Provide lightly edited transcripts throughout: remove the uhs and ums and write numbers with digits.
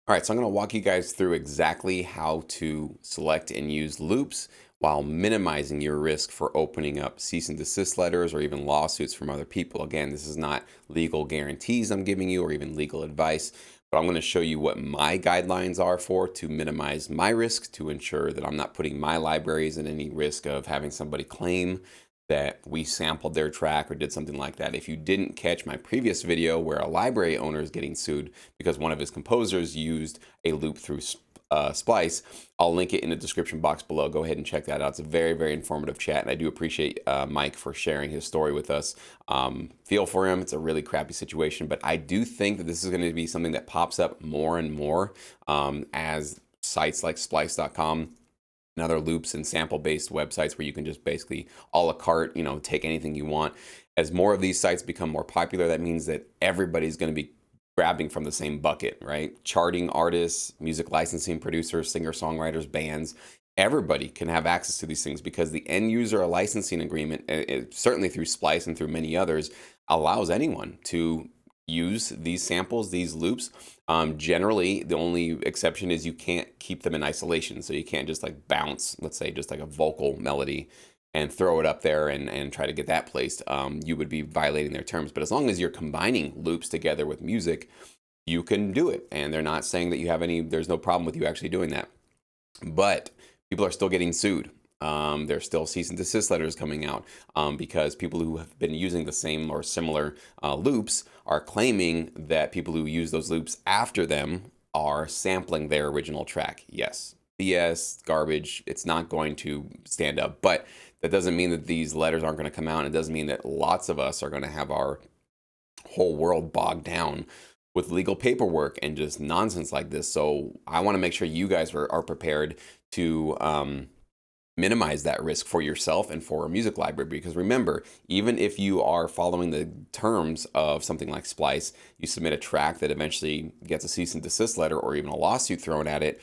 All right, so I'm going to walk you guys through exactly how to select and use loops while minimizing your risk for opening up cease and desist letters or even lawsuits from other people. Again, this is not legal guarantees I'm giving you or even legal advice, but I'm going to show you what my guidelines are for to minimize my risk to ensure that I'm not putting my libraries in any risk of having somebody claim that we sampled their track or did something like that. If you didn't catch my previous video where a library owner is getting sued because one of his composers used a loop through Splice, I'll link it in the description box below. Go ahead and check that out. It's a very, very informative chat, and I do appreciate Mike for sharing his story with us. Feel for him. It's a really crappy situation, but I do think that this is going to be something that pops up more and more as sites like splice.com and other loops and sample-based websites where you can just basically a la carte, take anything you want. As more of these sites become more popular, that means that everybody's going to be grabbing from the same bucket, right? Charting artists, music licensing producers, singer-songwriters, bands, everybody can have access to these things because the end user licensing agreement, certainly through Splice and through many others, allows anyone to use these samples, these loops. Generally, the only exception is you can't keep them in isolation. So you can't just like bounce, let's say just like a vocal melody and throw it up there and try to get that placed. You would be violating their terms. But as long as you're combining loops together with music, you can do it. And they're not saying that there's no problem with you actually doing that. But people are still getting sued. There's still cease and desist letters coming out because people who have been using the same or similar loops are claiming that people who use those loops after them are sampling their original track. Yes, BS, garbage. It's not going to stand up. But that doesn't mean that these letters aren't going to come out. It doesn't mean that lots of us are going to have our whole world bogged down with legal paperwork and just nonsense like this. So I want to make sure you guys are prepared to minimize that risk for yourself and for a music library. Because remember, even if you are following the terms of something like Splice, you submit a track that eventually gets a cease and desist letter or even a lawsuit thrown at it,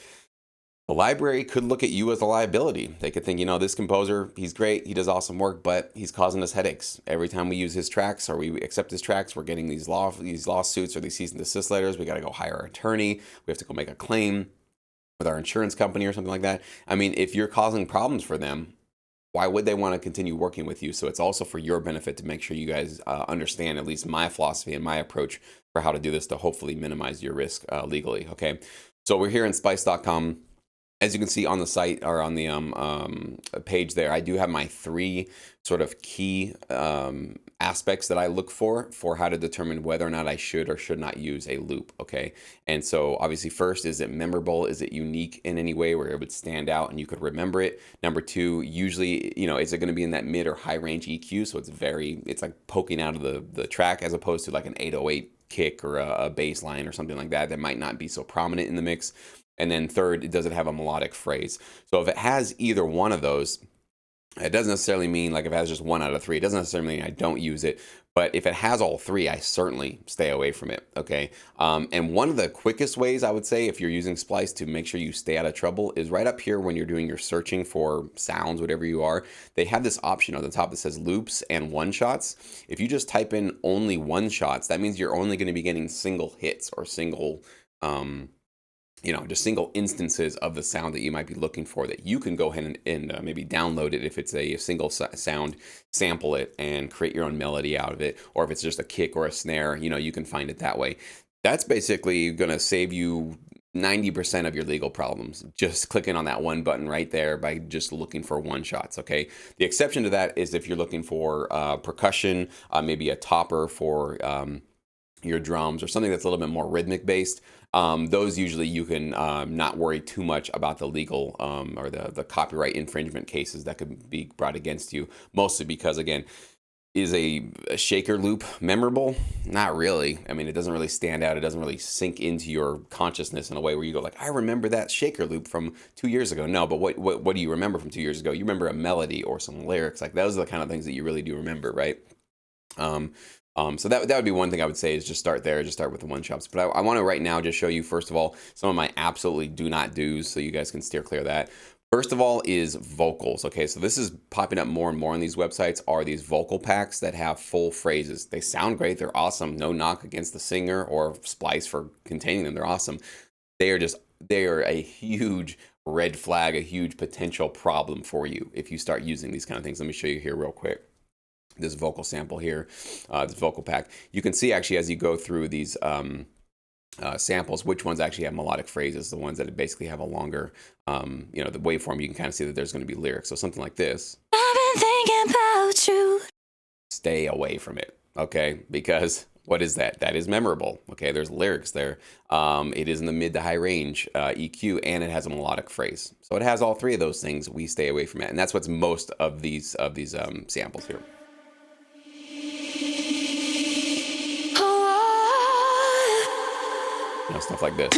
the library could look at you as a liability. They could think, this composer, he's great, he does awesome work, but he's causing us headaches. Every time we use his tracks or we accept his tracks, we're getting these lawsuits or these cease and desist letters. We got to go hire an attorney. We have to go make a claim with our insurance company or something like that. I mean, if you're causing problems for them, why would they want to continue working with you? So it's also for your benefit to make sure you guys understand at least my philosophy and my approach for how to do this to hopefully minimize your risk legally. Okay. So we're here in Spice.com. As you can see on the site or on the page there, I do have my three sort of key aspects that I look for how to determine whether or not I should or should not use a loop, okay? And so obviously first, is it memorable? Is it unique in any way where it would stand out and you could remember it? Number two, usually, is it going to be in that mid or high range EQ? So it's like poking out of the track as opposed to like an 808 kick or a bass line or something like that might not be so prominent in the mix. And then third, does it have a melodic phrase? So if it has either one of those, it doesn't necessarily mean like if it has just one out of three, it doesn't necessarily mean I don't use it. But if it has all three, I certainly stay away from it, okay? And one of the quickest ways I would say if you're using Splice to make sure you stay out of trouble is right up here when you're doing your searching for sounds, whatever you are, they have this option on the top that says loops and one-shots. If you just type in only one-shots, that means you're only going to be getting single hits or single just single instances of the sound that you might be looking for that you can go ahead and maybe download it if it's a single sound, sample it and create your own melody out of it. Or if it's just a kick or a snare, you can find it that way. That's basically going to save you 90% of your legal problems. Just clicking on that one button right there by just looking for one shots, okay? The exception to that is if you're looking for percussion, maybe a topper for your drums or something that's a little bit more rhythmic based. Those usually you can not worry too much about the legal or the copyright infringement cases that could be brought against you, mostly because, again, is a shaker loop memorable? Not really. I mean, it doesn't really stand out. It doesn't really sink into your consciousness in a way where you go like, I remember that shaker loop from 2 years ago. No, but what do you remember from 2 years ago? You remember a melody or some lyrics. Like those are the kind of things that you really do remember, right? So that would be one thing I would say is just start there, just start with the one shots. But I want to right now just show you, first of all, some of my absolutely do not do's so you guys can steer clear of that. First of all is vocals. Okay, so this is popping up more and more on these websites are these vocal packs that have full phrases. They sound great. They're awesome. No knock against the singer or Splice for containing them. They're awesome. they are a huge red flag, a huge potential problem for you if you start using these kind of things. Let me show you here real quick. This vocal sample here, this vocal pack. You can see actually as you go through these samples, which ones actually have melodic phrases, the ones that basically have a longer, you know, the waveform. You can kind of see that there's going to be lyrics. So something like this. I've been thinking about you. Stay away from it, okay? Because what is that? That is memorable, okay? There's lyrics there. It is in the mid to high range EQ, and it has a melodic phrase. So it has all three of those things. We stay away from it, and that's what's most of these samples here. You know, stuff like this.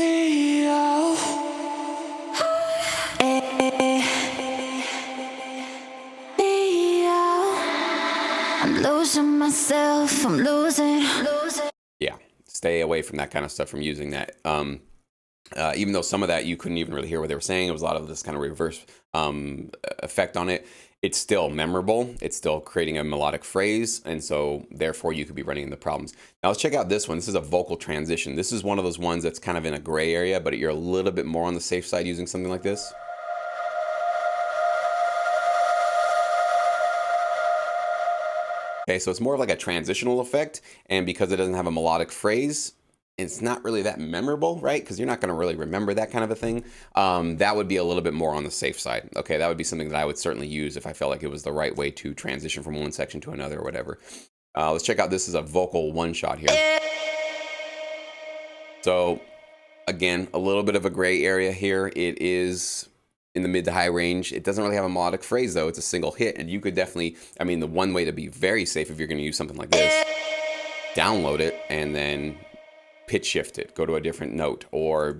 I'm losing myself. I'm losing. Yeah, stay away from that kind of stuff, from using that. Even though some of that you couldn't even really hear what they were saying, it was a lot of this kind of reverse effect on it. It's still memorable. It's still creating a melodic phrase, and so therefore you could be running into problems. Now let's check out this one. This is a vocal transition. This is one of those ones that's kind of in a gray area, but you're a little bit more on the safe side using something like this. Okay, so it's more of like a transitional effect, and because it doesn't have a melodic phrase, it's not really that memorable, right? Because you're not going to really remember that kind of a thing. That would be a little bit more on the safe side. Okay, that would be something that I would certainly use if I felt like it was the right way to transition from one section to another or whatever. Let's check out, this is a vocal one shot here. So again, a little bit of a gray area here. It is in the mid to high range. It doesn't really have a melodic phrase though. It's a single hit, and you could definitely, I mean, the one way to be very safe if you're going to use something like this, download it and then pitch shift it, go to a different note, or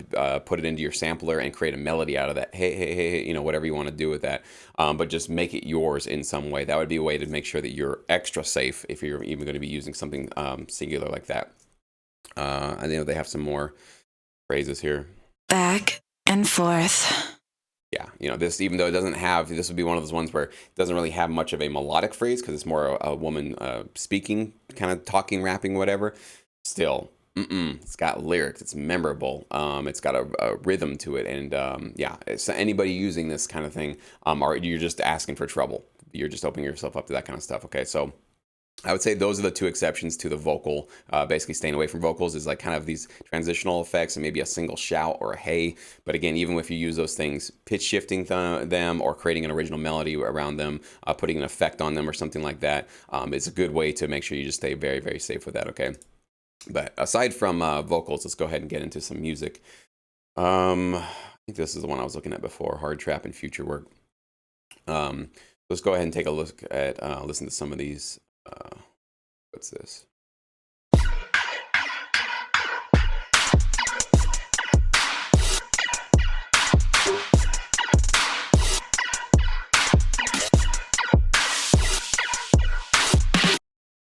put it into your sampler and create a melody out of that. Hey, hey, hey, you know, whatever you want to do with that. But just make it yours in some way. That would be a way to make sure that you're extra safe if you're even going to be using something singular like that. I know they have some more phrases here. Back and forth. Yeah, you know, this, even though it doesn't have, this would be one of those ones where it doesn't really have much of a melodic phrase because it's more a woman speaking, kind of talking, rapping, whatever. Still, it's got lyrics. It's memorable. It's got a rhythm to it, and yeah, it's anybody using this kind of thing, or you're just asking for trouble. You're just opening yourself up to that kind of stuff. Okay, so I would say those are the two exceptions to the vocal, basically staying away from vocals, is like kind of these transitional effects and maybe a single shout or a hey. But again, even if you use those things, pitch shifting them or creating an original melody around them, putting an effect on them or something like that, is a good way to make sure you just stay very, very safe with that, okay? But aside from vocals, let's go ahead and get into some music. I think this is the one I was looking at before, hard trap and future work. Let's go ahead and take a look at, listen to some of these. What's this?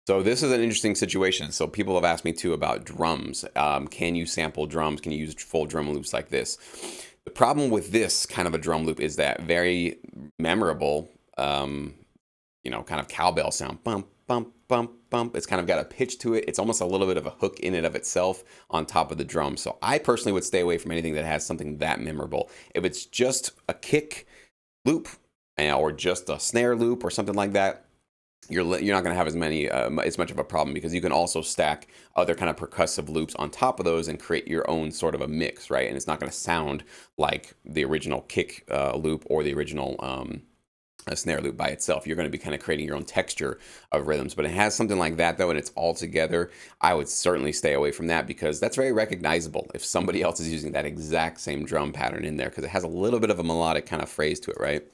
So this is an interesting situation. So people have asked me too about drums. Can you sample drums? Can you use full drum loops like this? The problem with this kind of a drum loop is that very memorable, you know, kind of cowbell sound. Bump, bump, bump, bump. It's kind of got a pitch to it. It's almost a little bit of a hook in and of itself on top of the drum. So I personally would stay away from anything that has something that memorable. If it's just a kick loop or just a snare loop or something like that, you're not going to have as much of a problem, because you can also stack other kind of percussive loops on top of those and create your own sort of a mix, right? And it's not going to sound like the original kick loop or the original a snare loop by itself. You're going to be kind of creating your own texture of rhythms. But it has something like that though, and it's all together, I would certainly stay away from that, because that's very recognizable if somebody else is using that exact same drum pattern in there, because it has a little bit of a melodic kind of phrase to it, right?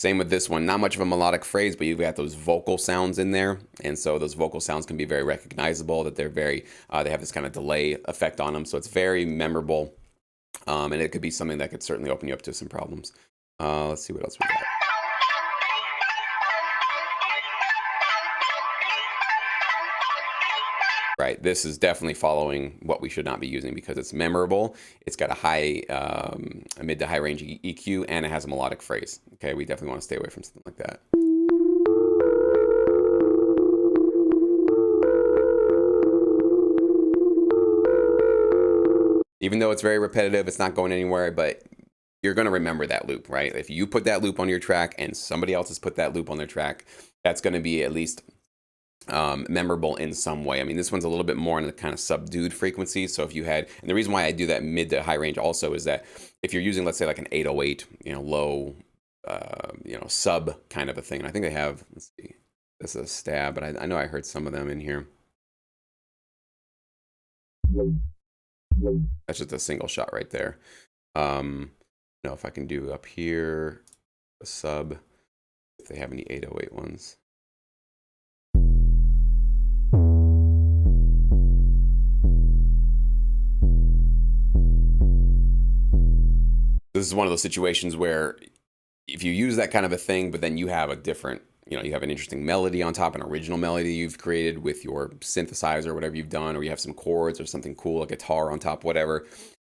Same with this one, not much of a melodic phrase, but you've got those vocal sounds in there. And so those vocal sounds can be very recognizable, that they're very, they have this kind of delay effect on them. So it's very memorable. And it could be something that could certainly open you up to some problems. Let's see what else we got. Right, this is definitely following what we should not be using, because it's memorable. It's got a high, a mid to high range EQ, and it has a melodic phrase. Okay, we definitely want to stay away from something like that. Even though it's very repetitive, it's not going anywhere, but you're going to remember that loop, right? If you put that loop on your track and somebody else has put that loop on their track, that's going to be at least memorable in some way. I mean, this one's a little bit more in the kind of subdued frequency. So if you had, and the reason why I do that mid to high range also is that if you're using, let's say like an 808, low, sub kind of a thing. And I think they have, let's see, this is a stab, but I know I heard some of them in here. That's just a single shot right there. If I can do up here, a sub, if they have any 808 ones. This is one of those situations where if you use that kind of a thing, but then you have a different, you have an interesting melody on top, an original melody you've created with your synthesizer or whatever you've done, or you have some chords or something cool, a guitar on top, whatever.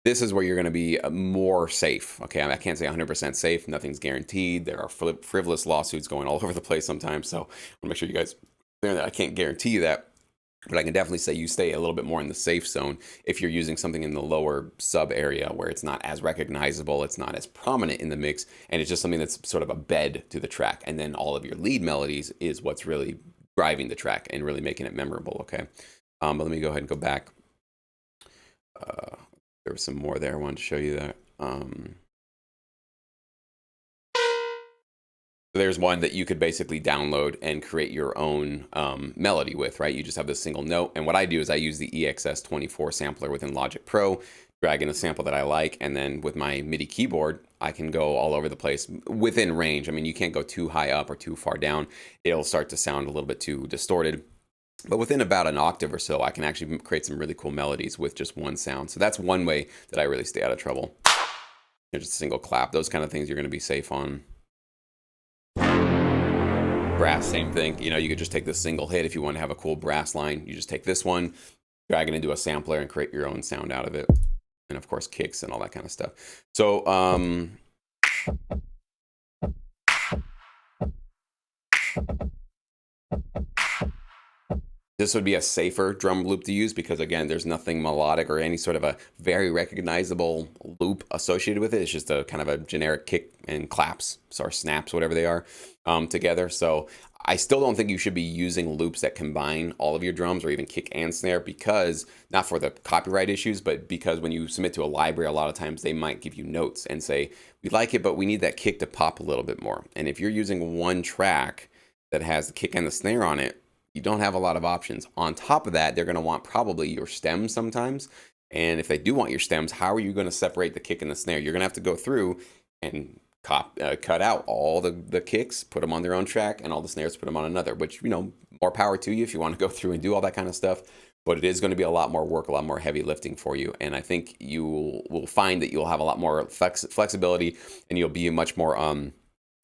This is where you're going to be more safe. Okay, I can't say 100% safe. Nothing's guaranteed. There are frivolous lawsuits going all over the place sometimes. So I want to make sure you guys clear that. I can't guarantee you that. But I can definitely say you stay a little bit more in the safe zone if you're using something in the lower sub area where it's not as recognizable, it's not as prominent in the mix, and it's just something that's sort of a bed to the track. And then all of your lead melodies is what's really driving the track and really making it memorable, okay? But let me go ahead and go back. There was some more there. I wanted to show you that. There's one that you could basically download and create your own melody with, right? You just have this single note. And what I do is I use the EXS24 sampler within Logic Pro, drag in a sample that I like, and then with my MIDI keyboard, I can go all over the place within range. I mean, you can't go too high up or too far down. It'll start to sound a little bit too distorted. But within about an octave or so, I can actually create some really cool melodies with just one sound. So that's one way that I really stay out of trouble. Just a single clap. Those kind of things you're going to be safe on. Brass, same thing. You could just take this single hit if you want to have a cool brass line. You just take this one, drag it into a sampler, and create your own sound out of it. And of course, kicks and all that kind of stuff. So, this would be a safer drum loop to use because, again, there's nothing melodic or any sort of a very recognizable loop associated with it. It's just a kind of a generic kick and claps or snaps, whatever they are, together. So I still don't think you should be using loops that combine all of your drums or even kick and snare because, not for the copyright issues, but because when you submit to a library, a lot of times they might give you notes and say, we like it, but we need that kick to pop a little bit more. And if you're using one track that has the kick and the snare on it, you don't have a lot of options. On top of that, they're going to want probably your stems sometimes. And if they do want your stems, how are you going to separate the kick and the snare? You're going to have to go through and cut out all the kicks, put them on their own track, and all the snares, put them on another, which, more power to you if you want to go through and do all that kind of stuff. But it is going to be a lot more work, a lot more heavy lifting for you. And I think you will find that you'll have a lot more flexibility and you'll be much more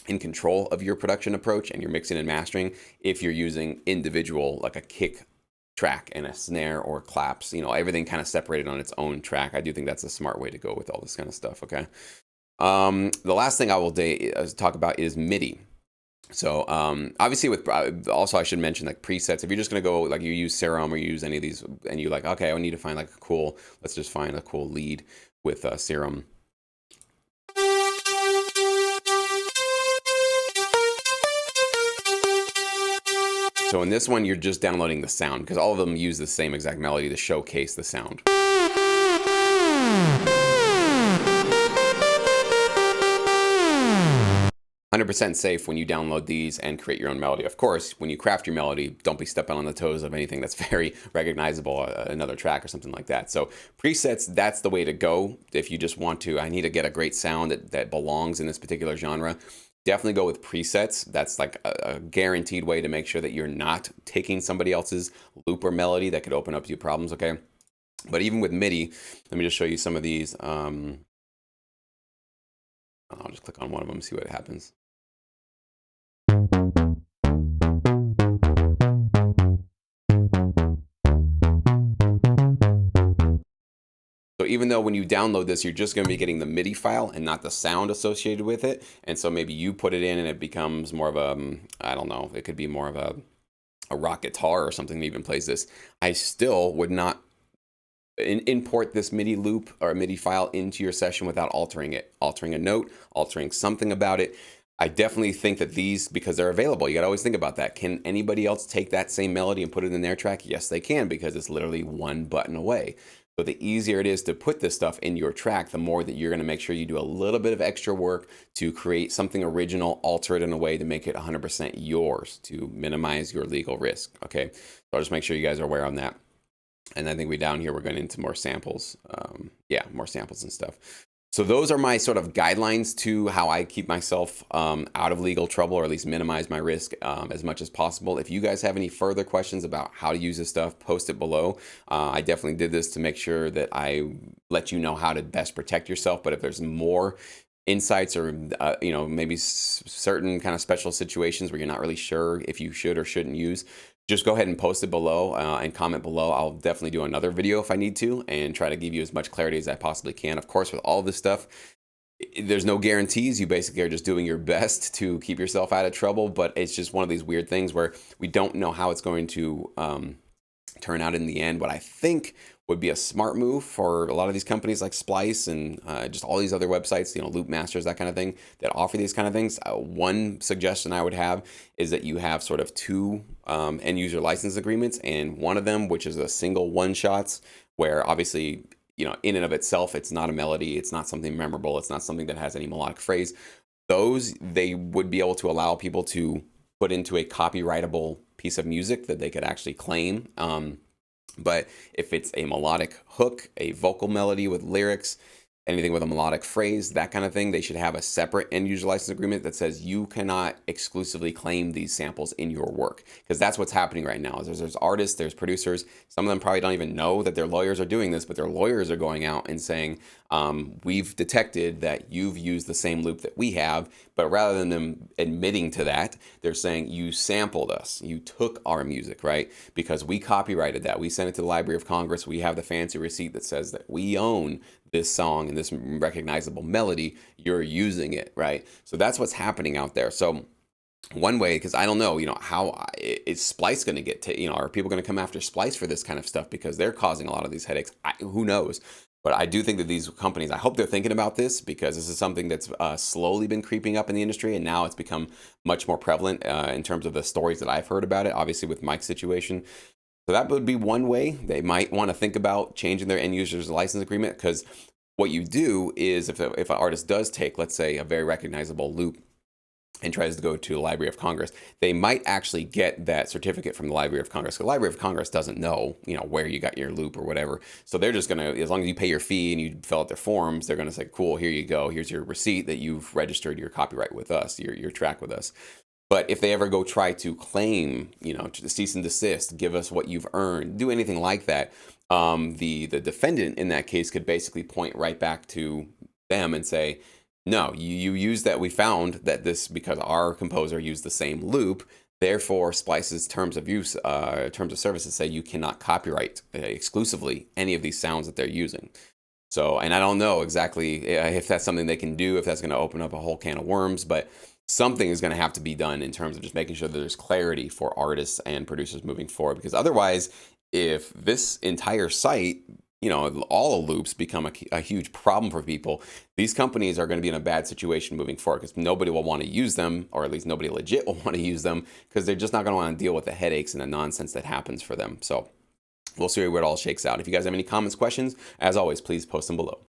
in control of your production approach and your mixing and mastering if you're using individual, like a kick track and a snare or claps, everything kind of separated on its own track. I do think that's a smart way to go with all this kind of stuff, okay? The last thing I will talk about is MIDI. So obviously also I should mention like presets. If you're just going to go, like you use Serum or you use any of these and you're like, okay, I need to find like let's just find a cool lead with Serum. So in this one, you're just downloading the sound because all of them use the same exact melody to showcase the sound. 100% safe when you download these and create your own melody. Of course, when you craft your melody, don't be stepping on the toes of anything that's very recognizable, another track or something like that. So presets, that's the way to go. If you just want to, I need to get a great sound that belongs in this particular genre. Definitely go with presets. That's like a guaranteed way to make sure that you're not taking somebody else's loop or melody that could open up to you problems, okay? But even with MIDI, let me just show you some of these. I'll just click on one of them, see what happens. So even though when you download this, you're just going to be getting the MIDI file and not the sound associated with it. And so maybe you put it in and it becomes more of a, I don't know, it could be more of a rock guitar or something that even plays this. I still would not import this MIDI loop or MIDI file into your session without altering it, altering a note, altering something about it. I definitely think that these, because they're available, you got to always think about that. Can anybody else take that same melody and put it in their track? Yes, they can, because it's literally one button away. So the easier it is to put this stuff in your track, the more that you're going to make sure you do a little bit of extra work to create something original, alter it in a way to make it 100% yours, to minimize your legal risk. Okay, so I'll just make sure you guys are aware on that. And I think down here, we're going into more samples. Yeah, more samples and stuff. So those are my sort of guidelines to how I keep myself out of legal trouble, or at least minimize my risk as much as possible. If you guys have any further questions about how to use this stuff, post it below. I definitely did this to make sure that I let you know how to best protect yourself. But if there's more insights, or maybe certain kind of special situations where you're not really sure if you should or shouldn't use, just go ahead and post it below and comment below. I'll definitely do another video if I need to, and try to give you as much clarity as I possibly can. Of course, with all this stuff, there's no guarantees. You basically are just doing your best to keep yourself out of trouble, but it's just one of these weird things where we don't know how it's going to turn out in the end. What I think would be a smart move for a lot of these companies like Splice and just all these other websites, Loop Masters, that kind of thing, that offer these kind of things. One suggestion I would have is that you have sort of two end user license agreements, and one of them, which is a single one shots, where obviously, in and of itself, it's not a melody, it's not something memorable, it's not something that has any melodic phrase. Those, they would be able to allow people to put into a copyrightable piece of music that they could actually claim. But if it's a melodic hook, a vocal melody with lyrics, anything with a melodic phrase, that kind of thing, they should have a separate end user license agreement that says you cannot exclusively claim these samples in your work. Because that's what's happening right now. There's artists, there's producers. Some of them probably don't even know that their lawyers are doing this, but their lawyers are going out and saying, we've detected that you've used the same loop that we have. But rather than them admitting to that, they're saying you sampled us, you took our music, right? Because we copyrighted that. We sent it to the Library of Congress. We have the fancy receipt that says that we own this song and this recognizable melody. You're using it, right? So that's what's happening out there. So one way, because I don't know, how is Splice going to get are people going to come after Splice for this kind of stuff because they're causing a lot of these headaches? Who knows? But I do think that these companies, I hope they're thinking about this, because this is something that's slowly been creeping up in the industry, and now it's become much more prevalent in terms of the stories that I've heard about it, obviously with Mike's situation. So that would be one way they might want to think about changing their end user's license agreement, because what you do is if an artist does take, let's say, a very recognizable loop and tries to go to the Library of Congress, they might actually get that certificate from the Library of Congress. The Library of Congress doesn't know, where you got your loop or whatever. So they're just going to, as long as you pay your fee and you fill out their forms, they're going to say, cool, here you go. Here's your receipt that you've registered your copyright with us, your track with us. But if they ever go try to claim, to cease and desist, give us what you've earned, do anything like that, the defendant in that case could basically point right back to them and say, no, you used that. We found that this, because our composer used the same loop, therefore Splice's terms of use, terms of services say you cannot copyright exclusively any of these sounds that they're using. So, and I don't know exactly if that's something they can do, if that's going to open up a whole can of worms, but something is going to have to be done in terms of just making sure that there's clarity for artists and producers moving forward. Because otherwise, if this entire site, all the loops become a huge problem for people, these companies are going to be in a bad situation moving forward, because nobody will want to use them, or at least nobody legit will want to use them, because they're just not going to want to deal with the headaches and the nonsense that happens for them. So we'll see where it all shakes out. If you guys have any comments, questions, as always, please post them below.